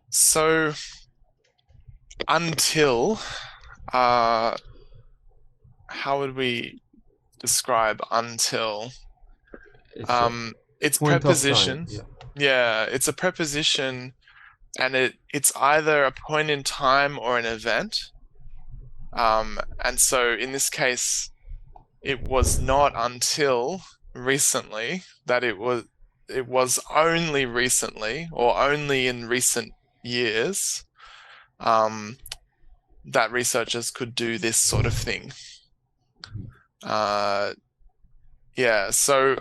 So until, uh, how would we describe until? It's a Um, it's point of time. preposition. Yeah. Yeah, it's a preposition, and it's either a point in time or an event. And so in this case, it was not until recently that it was only recently or only in recent years um, that researchers could do this sort of thing. Uh, yeah, so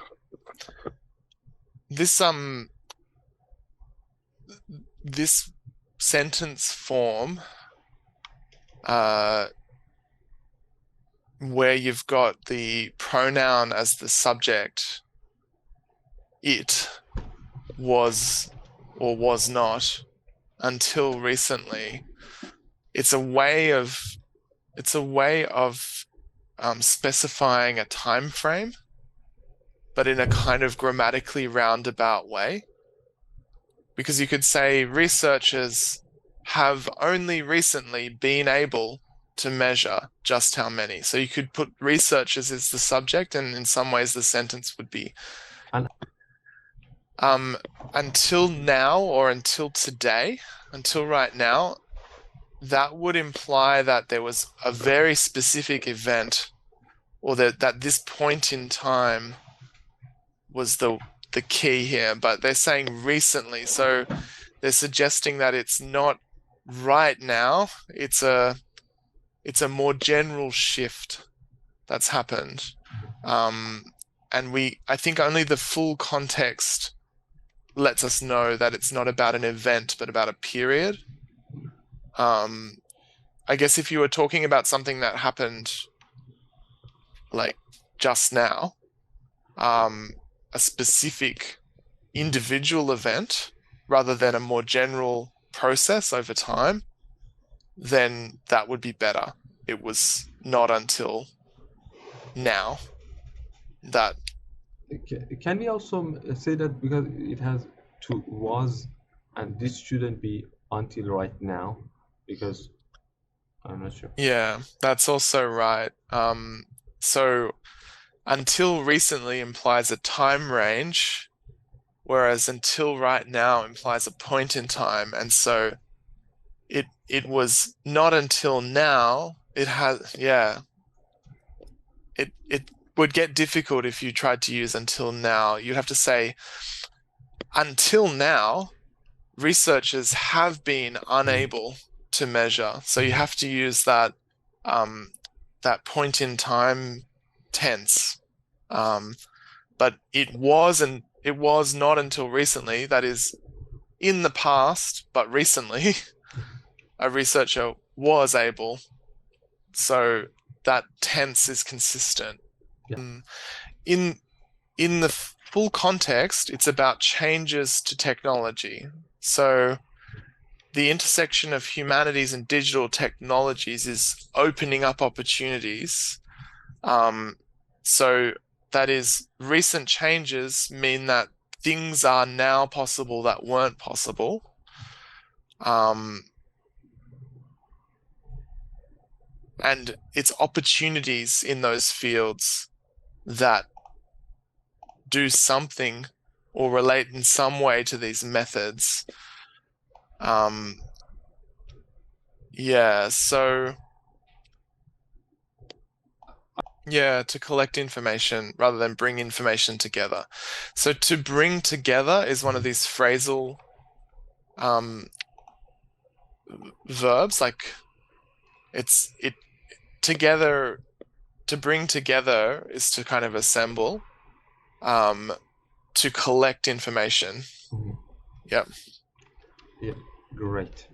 this this sentence form uh, where you've got the pronoun as the subject, it was or was not until recently. It's a way of specifying a time frame, but in a kind of grammatically roundabout way. Because you could say researchers have only recently been able to measure just how many. So you could put researchers as the subject, and in some ways the sentence would be And um, until now or until today, until right now, that would imply that there was a very specific event, or that this point in time was the key here. But they're saying recently, so they're suggesting that it's not right now. It's a more general shift that's happened. Um, and I think only the full context lets us know that it's not about an event, but about a period. Um, I guess if you were talking about something that happened like just now, um, a specific individual event rather than a more general process over time, then that would be better. It was not until now that, can we also say that because it has to was, and this shouldn't be until right now, because I'm not sure. yeah, that's also right. So until recently implies a time range, whereas until right now implies a point in time. And so it was not until now. It has, yeah, it would get difficult if you tried to use until now. You'd have to say until now, researchers have been Mhm. unable to measure. So you Mhm. have to use um, that point in time tense. Um, but it was not until recently, that is in the past, but recently, a researcher was able. So that tense is consistent. Yeah. Mm. In in the full context, it's about changes to technology. So the intersection of humanities and digital technologies is opening up opportunities. Um, so that is, recent changes mean that things are now possible that weren't possible. Um, and it's opportunities in those fields that do something or relate in some way to these methods. Um, yeah, so yeah, to collect information rather than bring information together. So to bring together is one of these phrasal um, verbs. Like it together, to bring together is to kind of assemble, um, to collect information. Mhm. Yep. Yeah. Great.